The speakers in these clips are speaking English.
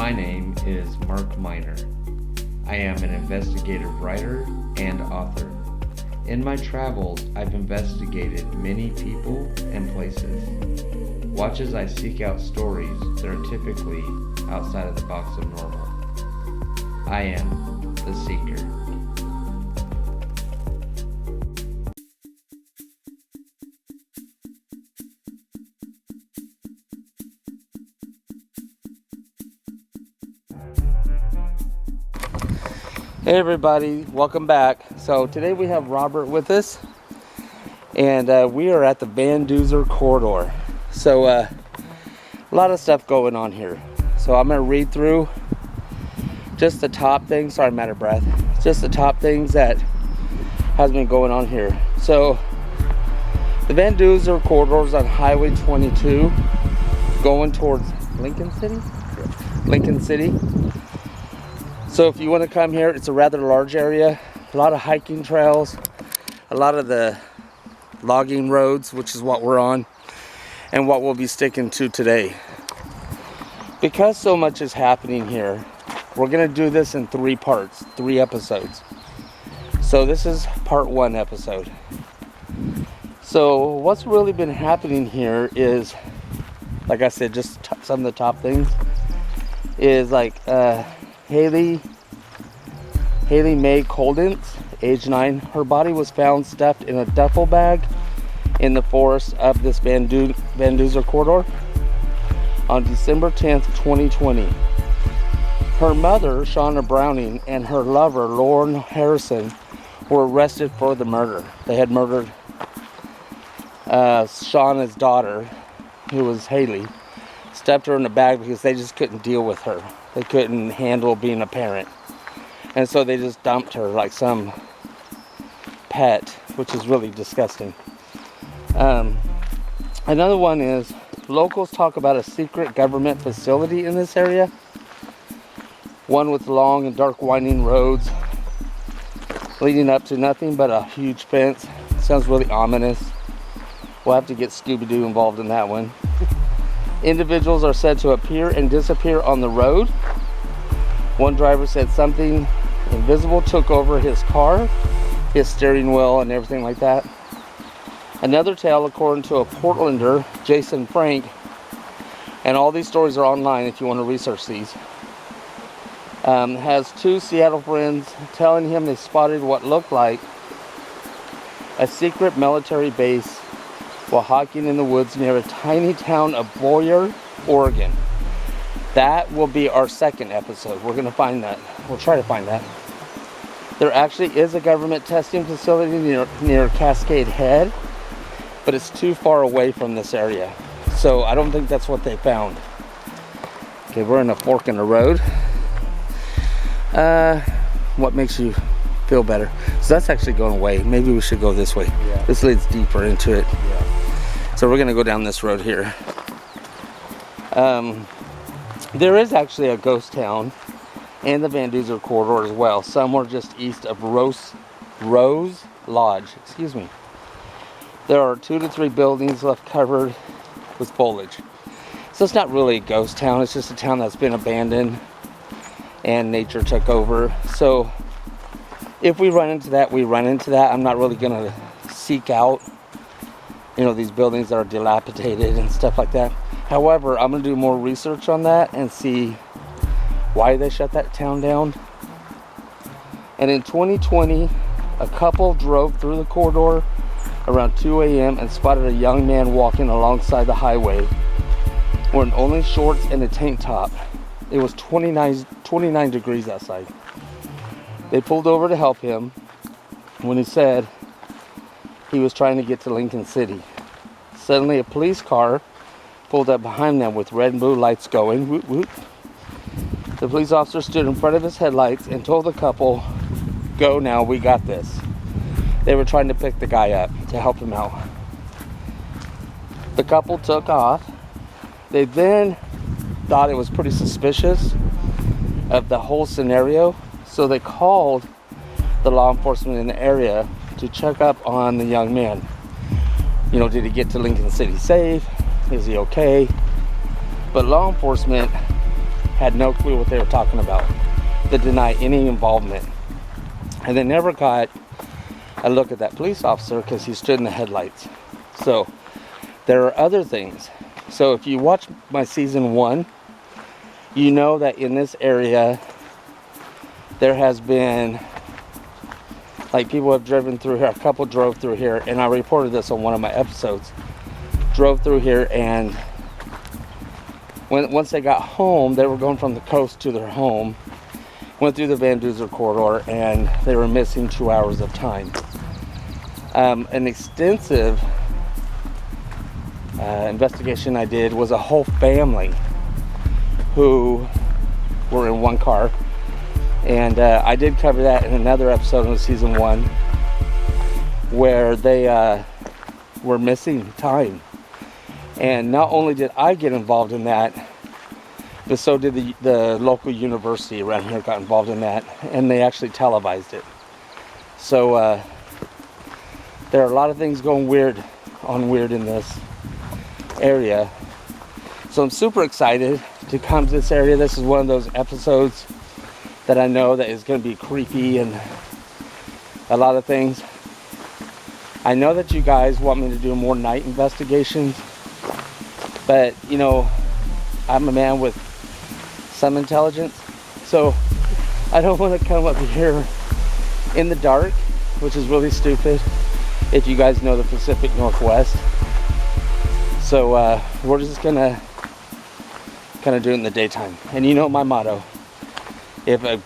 My name is Mark Miner. I am an investigative writer and author. In my travels, I've investigated many people and places. Watch as I seek out stories that are typically outside of the box of normal. I am the Seeker. Hey everybody, welcome back. So today we have Robert with us, and we are at the VanDuzer Corridor. So a lot of stuff going on here. So I'm going to read through just the top things. Sorry, I'm out of breath. Just the top things that has been going on here. So the VanDuzer Corridor is on Highway 22 going towards Lincoln City. So if you want to come here, it's a rather large area, a lot of hiking trails, a lot of the logging roads, which is what we're on and what we'll be sticking to today. Because so much is happening here, we're going to do this in 3 parts, 3 episodes. So this is part 1 episode. So what's really been happening here is, like I said, just some of the top things is like Haley Mae Coldence, age 9. Her body was found stuffed in a duffel bag in the forest of this VanDuzer Corridor on December 10th, 2020. Her mother, Shauna Browning, and her lover, Lauren Harrison, were arrested for the murder. They had murdered Shauna's daughter, who was Haley, stuffed her in a bag because they just couldn't deal with her. They couldn't handle being a parent. And so they just dumped her like some pet, which is really disgusting. Another one is, locals talk about a secret government facility in this area. One with long and dark winding roads leading up to nothing but a huge fence. Sounds really ominous. We'll have to get Scooby-Doo involved in that one. Individuals are said to appear and disappear on the road. One driver said something invisible took over his car, his steering wheel, and everything like that. Another tale, according to a Portlander, Jason Frank, and all these stories are online if you want to research these, has 2 Seattle friends telling him they spotted what looked like a secret military base while hiking in the woods near a tiny town of Boyer, Oregon. That will be our 2nd episode. We're going to find that. We'll try to find that. There actually is a government testing facility near Cascade Head, but it's too far away from this area. So I don't think that's what they found. Okay, we're in a fork in the road. What makes you feel better? So that's actually going away. Maybe we should go this way. Yeah. This leads deeper into it. Yeah. So we're going to go down this road here. There is actually a ghost town in the VanDuzer Corridor as well, somewhere just east of Rose Lodge. Excuse me. There are 2 to 3 buildings left covered with foliage. So it's not really a ghost town. It's just a town that's been abandoned and nature took over. So if we run into that, we run into that. I'm not really going to seek out, these buildings that are dilapidated and stuff like that. However, I'm going to do more research on that and see why they shut that town down. And in 2020, a couple drove through the corridor around 2 a.m. and spotted a young man walking alongside the highway wearing only shorts and a tank top. It was 29 degrees outside. They pulled over to help him when he said he was trying to get to Lincoln City. Suddenly, a police car pulled up behind them with red and blue lights going. Whoop, whoop. The police officer stood in front of his headlights and told the couple, "Go now, we got this." They were trying to pick the guy up to help him out. The couple took off. They then thought it was pretty suspicious of the whole scenario, so they called the law enforcement in the area to check up on the young man. Did he get to Lincoln City safe? Is he okay? But law enforcement had no clue what they were talking about. They deny any involvement. And they never got a look at that police officer because he stood in the headlights. So there are other things. So if you watch my season 1, you know that in this area there has been, like, people have driven through here. A couple drove through here, and I reported this on one of my episodes. Drove through here, and once they got home, they were going from the coast to their home, went through the VanDuzer Corridor, and they were missing 2 hours of time. An extensive investigation I did was a whole family who were in one car, and I did cover that in another episode of season 1 where they were missing time. And not only did I get involved in that, but so did the local university around here got involved in that, and they actually televised it. So there are a lot of things going weird in this area. So I'm super excited to come to this area. This is one of those episodes that I know that is going to be creepy and a lot of things. I know that you guys want me to do more night investigations, but you know, I'm a man with some intelligence, so I don't want to come up here in the dark, which is really stupid if you guys know the Pacific Northwest. So we're just gonna kind of do it in the daytime. And you know my motto: if a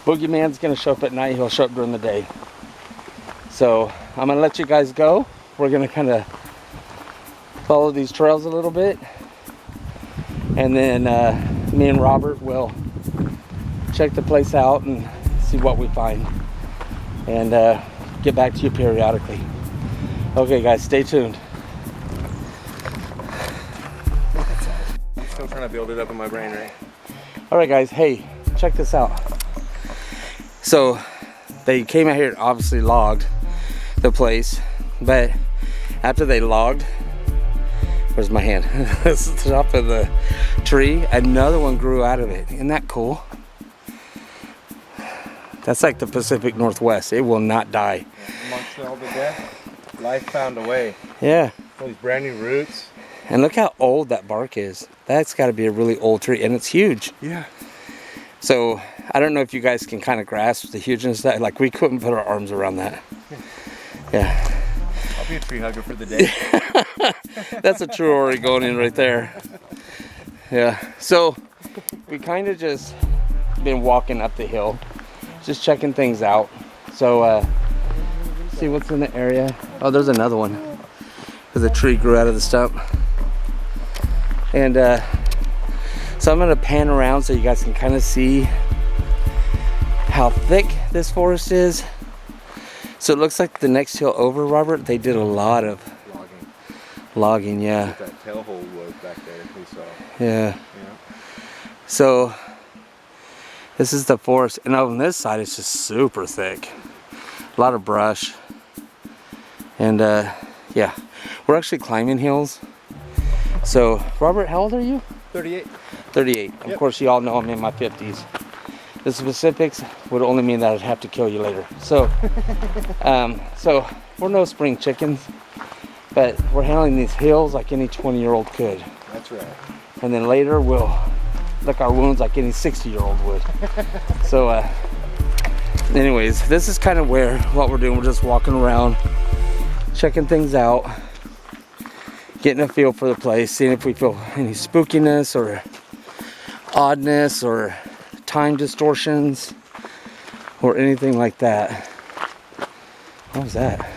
boogeyman's gonna show up at night, he'll show up during the day. So I'm gonna let you guys go. We're gonna kind of follow these trails a little bit, and then me and Robert will check the place out and see what we find, and get back to you periodically. Okay guys, stay tuned. I'm still trying to build it up in my brain, right? Alright guys, hey, check this out. So they came out here and obviously logged the place, but after they logged, where's my hand? This is the top of the tree. Another one grew out of it. Isn't that cool? That's like the Pacific Northwest. It will not die. Amongst all the death, life found a way. Yeah. All these brand new roots. And look how old that bark is. That's got to be a really old tree, and it's huge. Yeah. So I don't know if you guys can kind of grasp the hugeness of that. Like, we couldn't put our arms around that. Yeah. I'll be a tree hugger for the day. That's a true Oregonian right there. Yeah. So we kind of just been walking up the hill, just checking things out. So see what's in the area. Oh, there's another one, because the tree grew out of the stump. And so I'm gonna pan around so you guys can kind of see how thick this forest is. So it looks like the next hill over, Robert, they did a lot of logging, yeah. That tailhole was back there, we saw. Yeah. Yeah. So this is the forest, and on this side it's just super thick. A lot of brush. And yeah, we're actually climbing hills. So Robert, how old are you? 38. 38. Yep. Of course, you all know I'm in my 50s. The specifics would only mean that I'd have to kill you later. So, so we're no spring chickens, but we're handling these hills like any 20-year-old could. That's right. And then later we'll lick our wounds like any 60-year-old would. So, anyways, this is kind of what we're doing. We're just walking around, checking things out, getting a feel for the place, seeing if we feel any spookiness or oddness or time distortions or anything like that. What was that?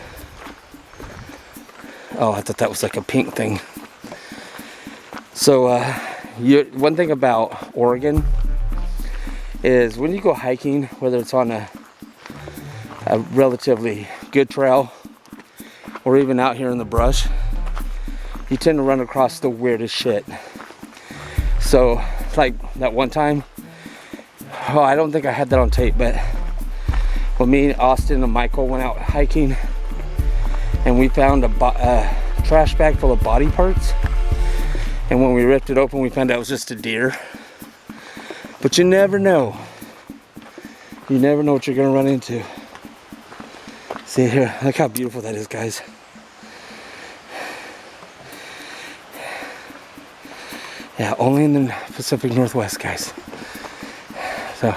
Oh, I thought that was like a pink thing. So one thing about Oregon is when you go hiking, whether it's on a relatively good trail or even out here in the brush, you tend to run across the weirdest shit. So like that one time, oh, I don't think I had that on tape, but when me, Austin, and Michael went out hiking, and we found a trash bag full of body parts, and when we ripped it open, we found out it was just a deer. But you never know. You never know what you're gonna run into. See here, look how beautiful that is, guys. Yeah, only in the Pacific Northwest, guys. So,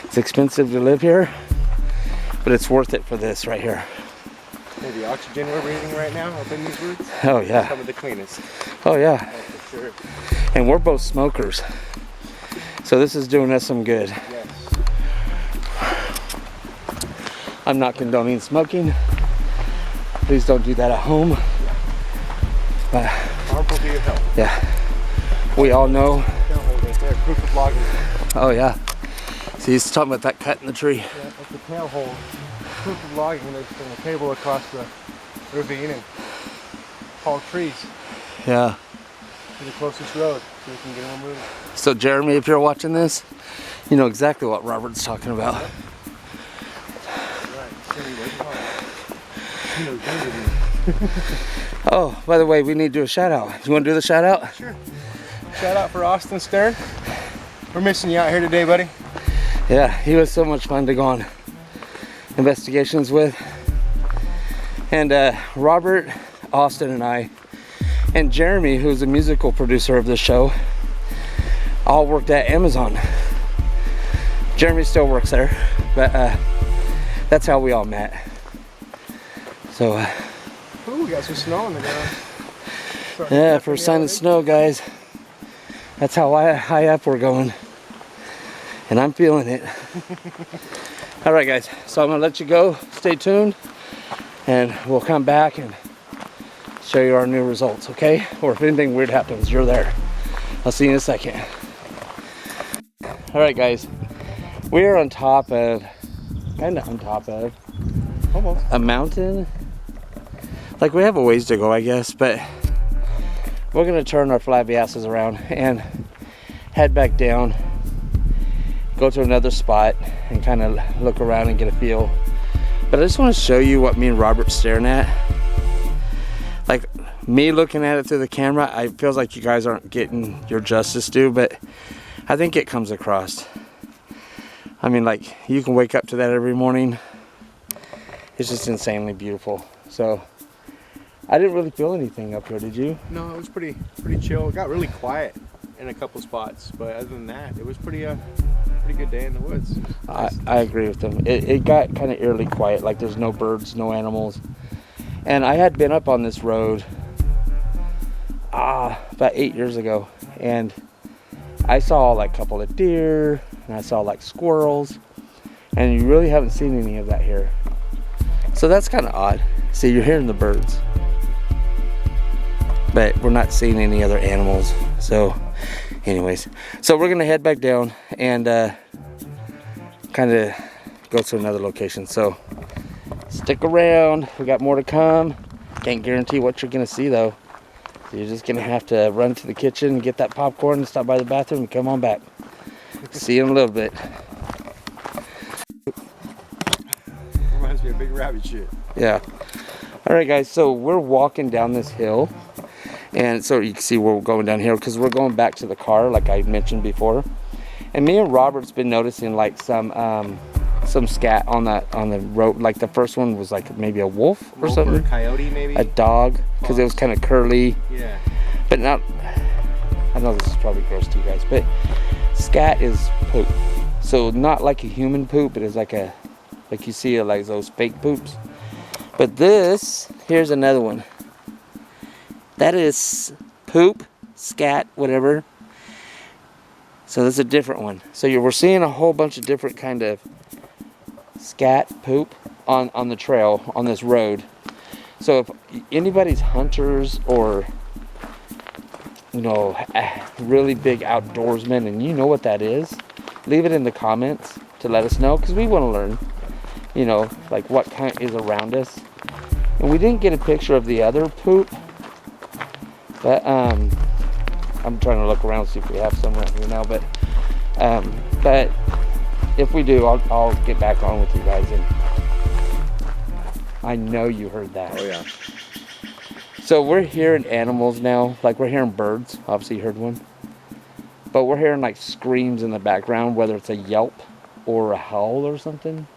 it's expensive to live here, but it's worth it for this right here. Hey, the oxygen we're breathing right now up in these woods, Oh yeah. some of the cleanest. Oh yeah. Oh, for sure. And we're both smokers. So this is doing us some good. Yes. I'm not condoning smoking. Please don't do that at home. But Harmful to your health. yeah, we all know. Tail hole right there, proof of logging. Oh yeah. See, he's talking about that cut in the tree. Yeah, that's the tail hole. Proof of logging. There's a cable across the ravine and tall trees Yeah. to the closest road so we can get them moved. So Jeremy, if you're watching this, you know exactly what Robert's talking about. Right. So we wait on it. You know, David. Oh, by the way, we need to do a shout out. You want to do the shout out? Sure. Shout out for Austin Stern. We're missing you out here today, buddy. Yeah, he was so much fun to go on investigations with. And Robert, Austin, and I, and Jeremy, who's the musical producer of this show, all worked at Amazon. Jeremy still works there, but that's how we all met. So, Ooh, we got some snow on the ground. yeah, first sign of snow, guys. That's how high up we're going. And I'm feeling it. All right, guys. So I'm gonna let you go. Stay tuned, and we'll come back and show you our new results, okay? Or if anything weird happens, you're there. I'll see you in a second. All right, guys. We are on top of, kind of on top of, Almost. a mountain. Like, we have a ways to go, I guess, but we're gonna turn our flabby asses around and head back down, go to another spot and kind of look around and get a feel. But I just want to show you what me and Robert's staring at. Like, me looking at it through the camera, I feels like you guys aren't getting your justice due, but I think it comes across. I mean, like, you can wake up to that every morning. It's just insanely beautiful. So I didn't really feel anything up here, did you? No, it was pretty chill. It got really quiet in a couple spots, but other than that, it was pretty good day in the woods. I agree with them. It got kind of eerily quiet, like there's no birds, no animals. And I had been up on this road about 8 years ago, and I saw like a couple of deer, and I saw like squirrels, and you really haven't seen any of that here. So that's kind of odd. See, you're hearing the birds, but we're not seeing any other animals. So anyways, so we're gonna head back down and kind of go to another location. So stick around, we got more to come. Can't guarantee what you're gonna see though. So you're just gonna have to run to the kitchen and get that popcorn and stop by the bathroom and come on back. See you in a little bit. Reminds me of big rabbit shit. Yeah. All right, guys, so we're walking down this hill, and so you can see we're going down here because we're going back to the car, like I mentioned before. And me and Robert's been noticing like some scat on the road. Like the first one was like maybe a wolf or something, Or a coyote maybe. a dog, because it was kind of curly. Yeah. But not. I know this is probably gross to you guys, but scat is poop. So not like a human poop, but it's like you see like those fake poops. But this, here's another one. That is poop, scat, whatever. So this is a different one. So we're seeing a whole bunch of different kind of scat, poop on the trail, on this road. So if anybody's hunters or, you know, really big outdoorsmen and you know what that is, leave it in the comments to let us know, because we want to learn, you know, like what kind is around us. And we didn't get a picture of the other poop, but I'm trying to look around to see if we have some right here now. But if we do, I'll get back on with you guys. And I know you heard that. Oh yeah. So we're hearing animals now, like we're hearing birds. Obviously you heard one. But we're hearing like screams in the background, whether it's a yelp or a howl or something.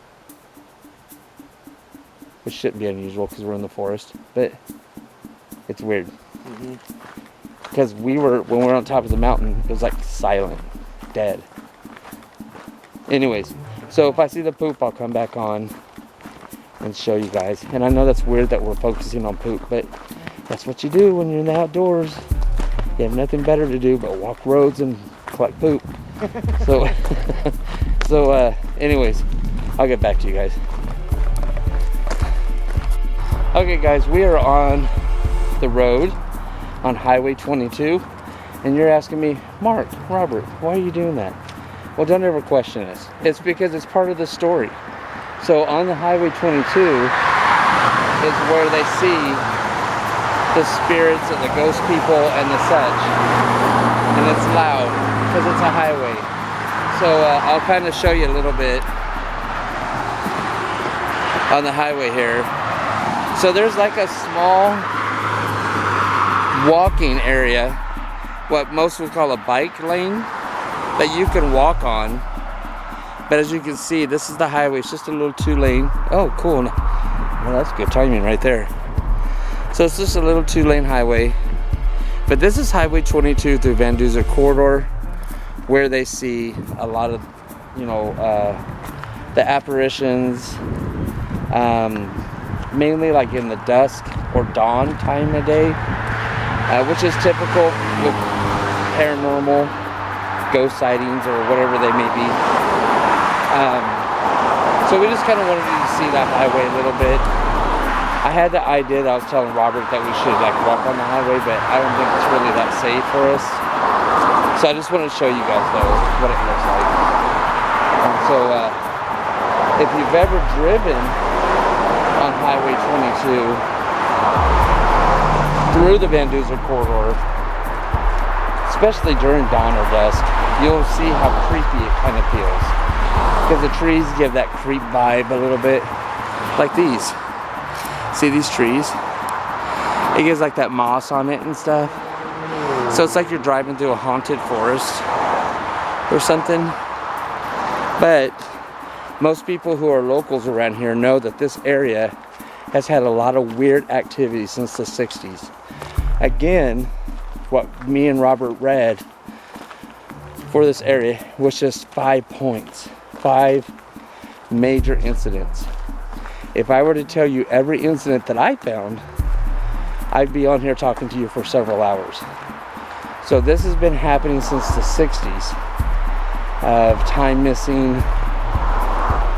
Which shouldn't be unusual because we're in the forest, but it's weird. Because when we were on top of the mountain, it was like silent, dead. Anyways, so if I see the poop, I'll come back on and show you guys. And I know that's weird that we're focusing on poop, but that's what you do when you're in the outdoors. You have nothing better to do but walk roads and collect poop. So, anyways, I'll get back to you guys. Okay, guys, we are on the road on Highway 22, and you're asking me, Mark, Robert, why are you doing that? Well, don't ever question us. It's because it's part of the story. So on the Highway 22 is where they see the spirits of the ghost people and the such. And it's loud because it's a highway. So I'll kind of show you a little bit on the highway here. So there's like a small walking area, what most would call a bike lane, that you can walk on. But as you can see, this is the highway. It's just a little 2-lane. Oh, cool. Well, that's good timing right there. So it's just a little 2-lane highway. But this is Highway 22 through VanDuzer Corridor, where they see a lot of, you know, the apparitions, mainly like in the dusk or dawn time of day, which is typical with paranormal ghost sightings or whatever they may be. So we just kind of wanted you to see that highway a little bit. I had the idea that I was telling Robert that we should like walk on the highway, but I don't think it's really that safe for us. So I just wanted to show you guys though what it looks like. So if you've ever driven on Highway 22 through the VanDuzer Corridor, especially during dawn or dusk, you'll see how creepy it kind of feels. Because the trees give that creep vibe a little bit. Like these. See these trees? It gives like that moss on it and stuff. So it's like you're driving through a haunted forest or something. But most people who are locals around here know that this area has had a lot of weird activity since the 60s. Again, what me and Robert read for this area was just 5 points. 5 major incidents. If I were to tell you every incident that I found, I'd be on here talking to you for several hours. So this has been happening since the 60s of time missing,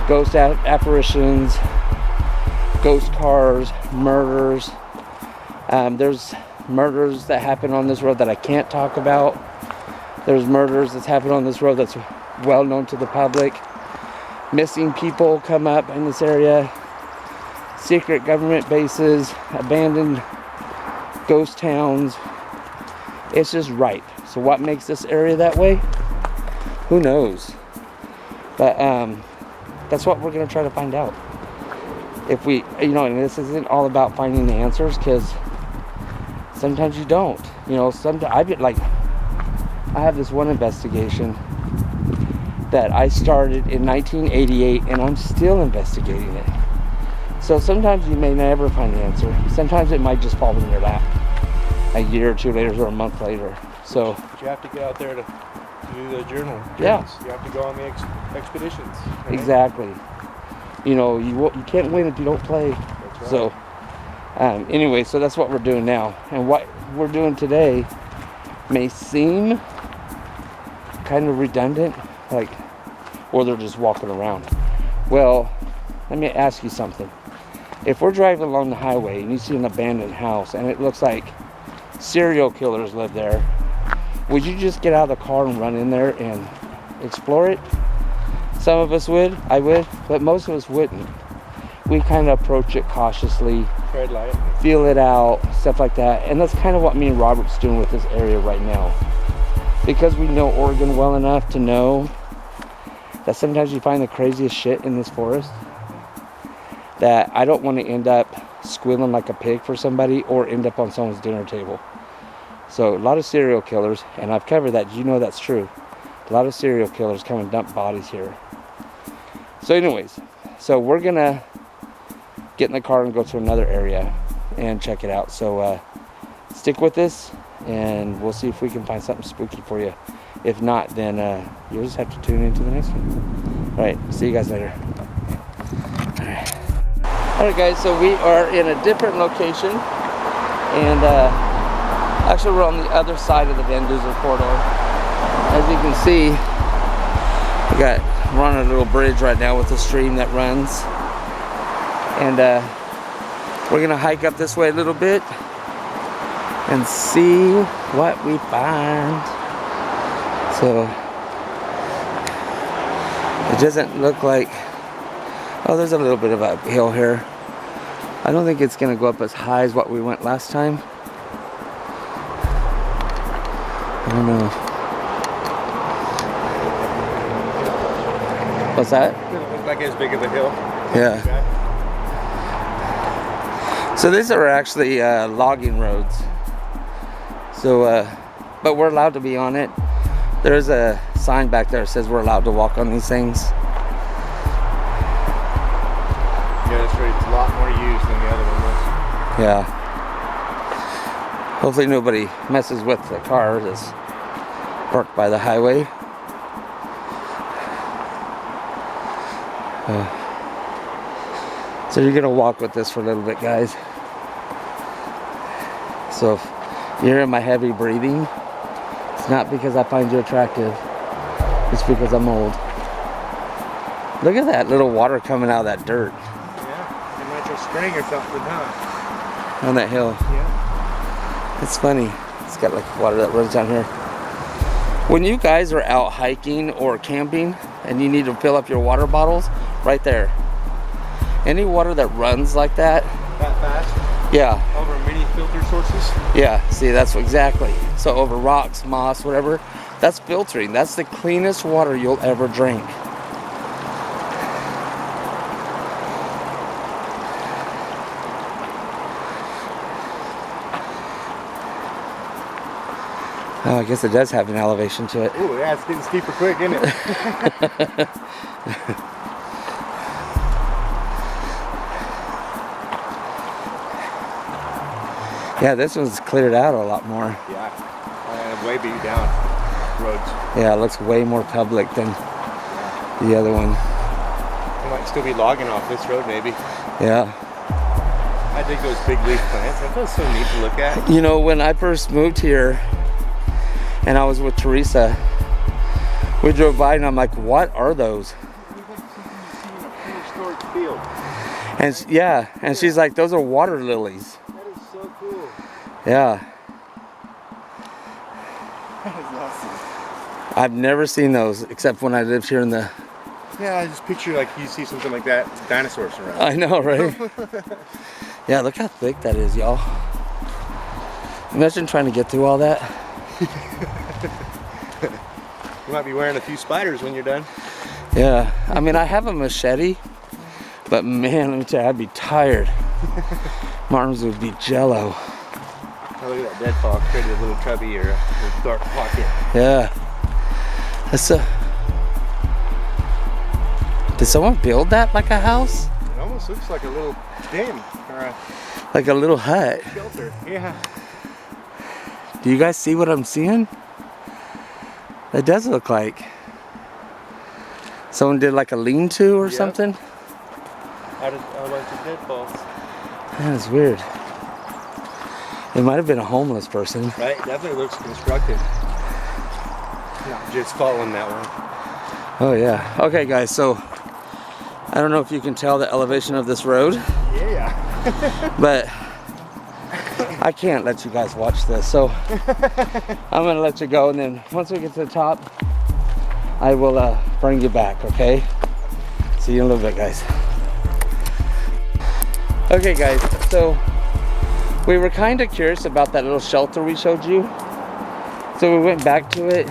ghost apparitions, ghost cars, murders. There's murders that happen on this road that I can't talk about. There's murders that's happened on this road that's well known to the public. Missing people come up in this area. Secret government bases, abandoned ghost towns. It's just ripe. So what makes this area that way? Who knows? But that's what we're going to try to find out. If we, you know, and this isn't all about finding the answers, because sometimes you don't. You know, sometimes I have this one investigation that I started in 1988, and I'm still investigating it. So sometimes you may never find the answer. Sometimes it might just fall in your lap a year or two later or a month later. So but you have to get out there to do the journals. Yeah. You have to go on the expeditions. You know? Exactly. You know, you can't win if you don't play. That's right. So anyway, so that's what we're doing now. And what we're doing today may seem kind of redundant, like, or they're just walking around. Well, let me ask you something. If we're driving along the highway and you see an abandoned house and it looks like serial killers live there, would you just get out of the car and run in there and explore it? Some of us would, I would, but most of us wouldn't. We kind of approach it cautiously, Tread light. feel it out, stuff like that. And that's kind of what me and Robert's doing with this area right now. Because we know Oregon well enough to know that sometimes you find the craziest shit in this forest, that I don't want to end up squealing like a pig for somebody or end up on someone's dinner table. So a lot of serial killers, and I've covered that. You know that's true. A lot of serial killers come and dump bodies here. So anyways, so we're gonna get in the car and go to another area and check it out. So stick with us and we'll see if we can find something spooky for you. If not, then you'll just have to tune into the next one. All right, see you guys later. All right guys, so we are in a different location, and actually we're on the other side of the VanDuzer Corridor. As you can see, we're on a little bridge right now with a stream that runs, and we're gonna hike up this way a little bit and see what we find. So it doesn't look like, oh, there's a little bit of a hill here. I don't think it's gonna go up as high as what we went last time. I don't know. What's that? It doesn't look like as big of a hill. Yeah. So these are actually logging roads. So, but we're allowed to be on it. There's a sign back there that says we're allowed to walk on these things. Yeah, that's right. It's a lot more used than the other one was. Yeah. Hopefully nobody messes with the car that's parked by the highway. So you're gonna walk with this for a little bit, guys. So if you're hearing my heavy breathing, it's not because I find you attractive. It's because I'm old. Look at that little water coming out of that dirt. Yeah, a natural spring or something, huh? On that hill. Yeah. It's funny. It's got like water that runs down here. When you guys are out hiking or camping and you need to fill up your water bottles, right there. Any water that runs like that. That fast? Yeah. Over many filter sources? Yeah, see, that's exactly. So over rocks, moss, whatever, that's filtering. That's the cleanest water you'll ever drink. Oh, I guess it does have an elevation to it. Ooh, yeah, it's getting steeper quick, isn't it? Yeah, this one's cleared out a lot more. Yeah, way beat down roads. Yeah, it looks way more public than the other one. They might still be logging off this road, maybe. Yeah. I dig those big leaf plants. That feels so neat to look at. You know, when I first moved here and I was with Teresa, we drove by and I'm like, what are those? And yeah, and she's like, those are water lilies. That is so cool. Yeah. That is awesome. I've never seen those except when I lived here in the... Yeah, I just picture like you see something like that, dinosaurs around. I know, right? Yeah, look how thick that is, y'all. Imagine trying to get through all that. You might be wearing a few spiders when you're done. Yeah, I mean, I have a machete, but man, let me tell you, I'd be tired. My arms would be jello. Oh, look at that deadfall created a little cubby or a little dark pocket. Yeah. That's a... Did someone build that like a house? It almost looks like a little den or a Like a little hut. shelter. Yeah. Do you guys see what I'm seeing? It does look like someone did like a lean-to or something. Out of a bunch of deadfalls. That is weird. It might have been a homeless person. Right? Definitely looks constructed. Not just following that one. Oh yeah. Okay guys, so I don't know if you can tell the elevation of this road. Yeah. But I can't let you guys watch this, so I'm gonna let you go, and then once we get to the top, I will bring you back, okay? See you in a little bit, guys. Okay guys, so we were kind of curious about that little shelter we showed you, so we went back to it.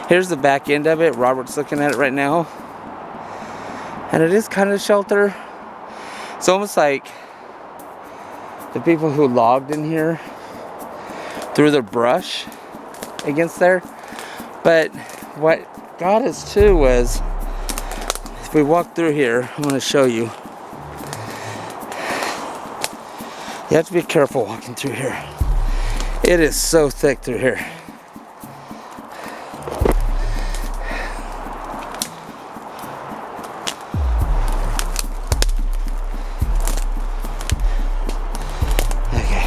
Here's the back end of it. Robert's looking at it right now, and it is kind of shelter. It's almost like the people who logged in here through the brush against there. But what got us too was, if we walk through here, I'm going to show you. You have to be careful walking through here. It is so thick through here. Okay.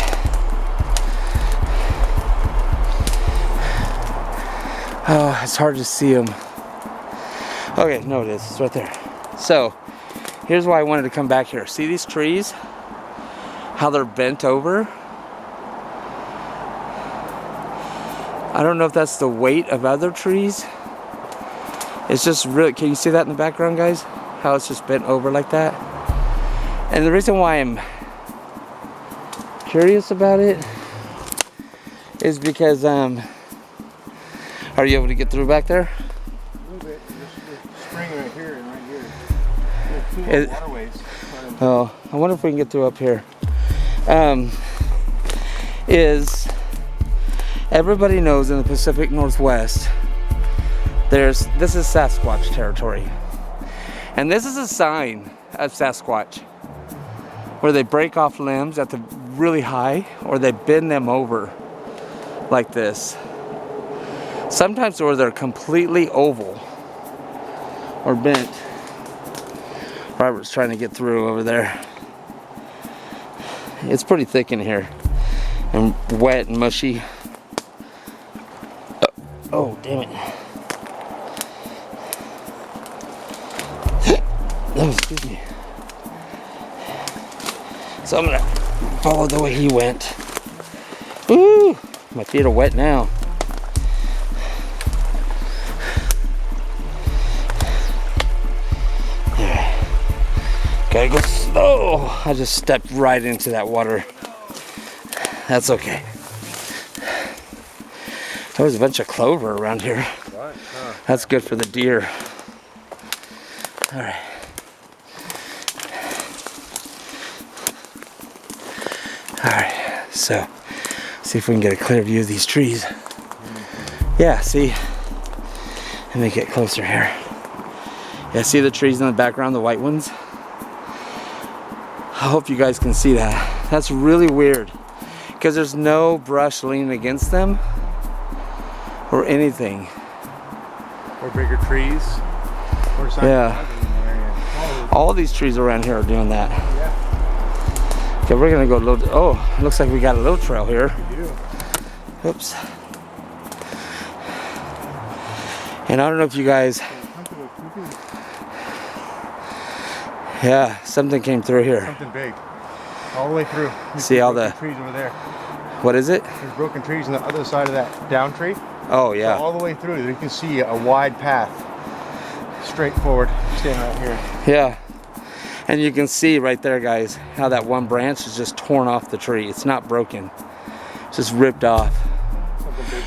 Oh, it's hard to see them. Okay, no it is. It's right there. So, here's why I wanted to come back here. See these trees? How they're bent over? I don't know if that's the weight of other trees. It's just really, can you see that in the background, guys? How it's just bent over like that? And the reason why I'm curious about it is because, are you able to get through back there? A little bit. There's a spring right here and right here. There's two little waterways. Oh, I wonder if we can get through up here. Is everybody knows in the Pacific Northwest, this is Sasquatch territory. And this is a sign of Sasquatch, where they break off limbs at the really high, or they bend them over like this. Sometimes where they're completely oval or bent. Robert's trying to get through over there. It's pretty thick in here and wet and mushy. Oh, damn it. Oh, excuse me. So I'm gonna follow the way he went. Woo! My feet are wet now. Alright. Gotta go slow. I just stepped right into that water. That's okay. There was a bunch of clover around here. That's good for the deer. Alright. Alright, so see if we can get a clear view of these trees. Yeah, see? Let me get closer here. Yeah, see the trees in the background, the white ones? I hope you guys can see that. That's really weird because there's no brush leaning against them or anything. Or bigger trees. Or something. Yeah. All these trees around here are doing that. Yeah. Okay, we're gonna go a little. Oh, looks like we got a little trail here. We do. Oops. And I don't know if you guys. Yeah, something came through here. Something big. All the way through. See all the trees over there. What is it? There's broken trees on the other side of that down tree. Oh yeah. So all the way through, you can see a wide path. Straight forward, staying right here. Yeah. And you can see right there, guys, how that one branch is just torn off the tree. It's not broken. It's just ripped off.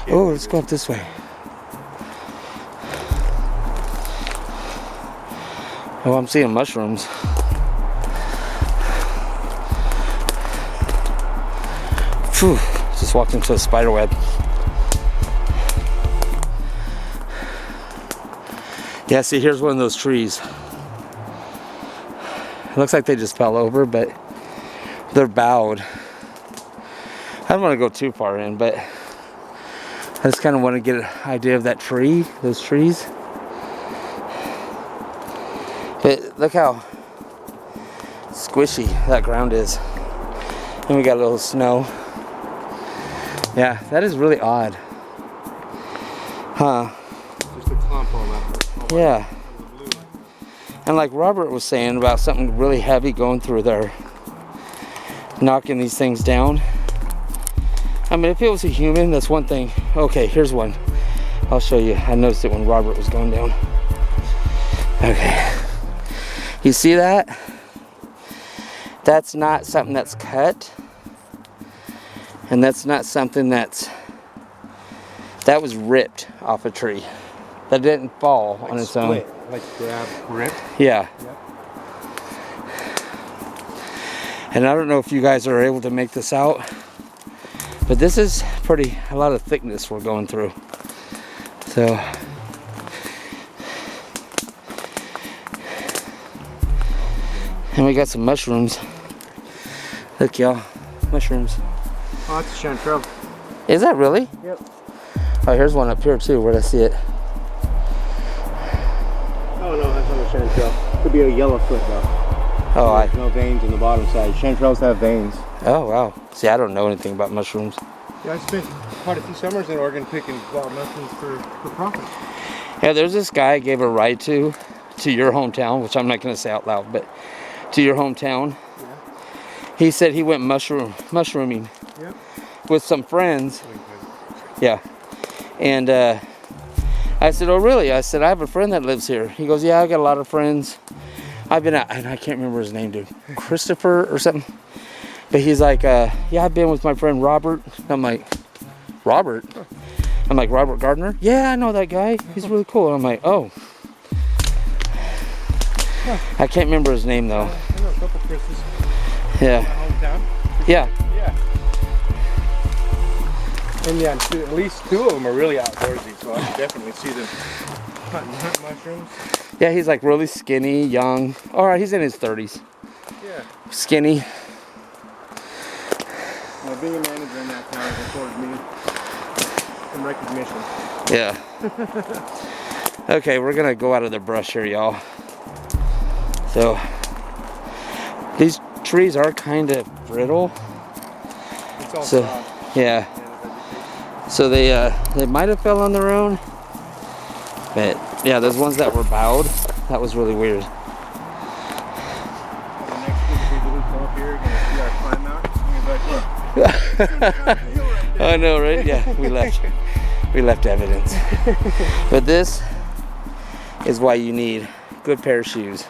Oh, let's go up this way. Oh, I'm seeing mushrooms. Phew, just walked into a spider web. Yeah, see, here's one of those trees. It looks like they just fell over, but they're bowed. I don't want to go too far in, but I just kind of want to get an idea of that tree, those trees. But look how squishy that ground is. And we got a little snow. Yeah, that is really odd. Huh. Just a clump on that. Yeah. And like Robert was saying about something really heavy going through there, knocking these things down. I mean, if it was a human, that's one thing. Okay, here's one. I'll show you. I noticed it when Robert was going down. Okay. You see that? That's not something that's cut. And that's not something that was ripped off a tree. That didn't fall Like on its split, own. like grab, rip. Yeah. Yep. And I don't know if you guys are able to make this out, But this is a lot of thickness we're going through. So, and we got some mushrooms. Look, y'all, mushrooms. Oh, it's a chanterelle. Is that really? Yep. Oh, here's one up here too. Where'd I see it? Oh no, that's not a chanterelle. Could be a yellowfoot though. Oh, There's no veins on the bottom side. Chanterelles have veins. Oh, wow. See, I don't know anything about mushrooms. Yeah, I spent quite a few summers in Oregon picking wild mushrooms for profit. Yeah, there's this guy I gave a ride to your hometown, which I'm not going to say out loud, but to your hometown. Yeah. He said he went mushrooming Yep. with some friends. Yeah. And I said, oh, really? I said, I have a friend that lives here. He goes, yeah, I got a lot of friends. I've been out, and I can't remember his name, dude. Christopher or something. But he's like, yeah, I've been with my friend Robert. I'm like, Robert? I'm like, Robert Gardner? Yeah, I know that guy. He's really cool. I'm like, oh. I can't remember his name, though. I know a couple Chris's. Yeah. In my hometown. Yeah. Yeah. And yeah, at least two of them are really outdoorsy, so I can definitely see them hunt mushrooms. Yeah, he's like really skinny, young. All right, he's in his 30s. Yeah. Skinny. Well, being a manager in that town has afforded me some recognition. Yeah. Okay, we're gonna go out of the brush here, y'all. So these trees are kind of brittle. It's all So soft. yeah. So they might have fell on their own. But yeah, those ones that were bowed, that was really weird. The next big little come up here, gonna see our climb out. And he's like, look. I know, right? Yeah, we left evidence. But this is why you need good pair of shoes.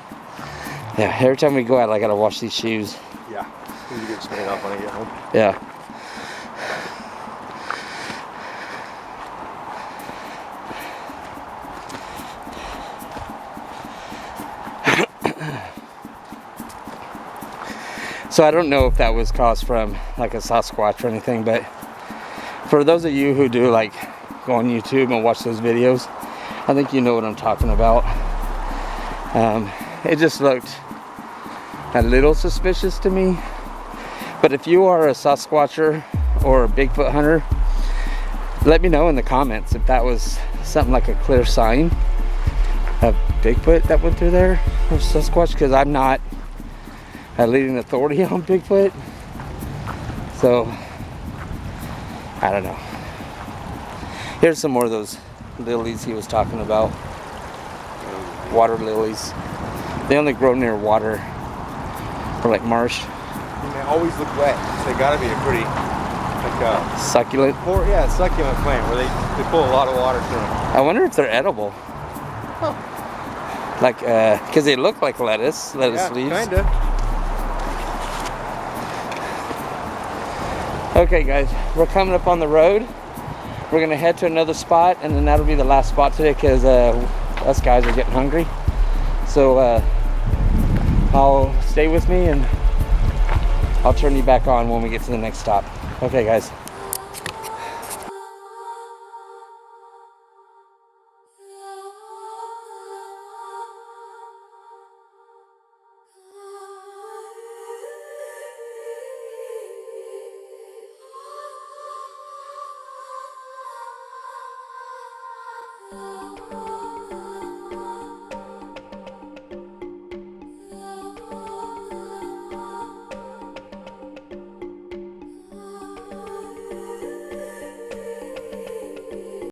Yeah, every time we go out, I gotta wash these shoes. Yeah, need to get straight off when I get home. Yeah. So I don't know if that was caused from like a Sasquatch or anything, but for those of you who do like go on YouTube and watch those videos, I think you know what I'm talking about. It just looked a little suspicious to me. But if you are a Sasquatcher or a Bigfoot hunter, let me know in the comments if that was something like a clear sign of Bigfoot that went through there, or Sasquatch, because I'm not a leading authority on Bigfoot. So, I don't know. Here's some more of those lilies he was talking about. Water lilies. They only grow near water, or like marsh. And they always look wet, so they gotta be a pretty, like Succulent. yeah, succulent plant where they pull a lot of water through them. I wonder if they're edible. Huh. Like, because they look like lettuce Yeah, leaves. kinda. Okay guys, we're coming up on the road. We're gonna head to another spot, and then that'll be the last spot today because us guys are getting hungry. So I'll stay with me and I'll turn you back on when we get to the next stop. Okay guys.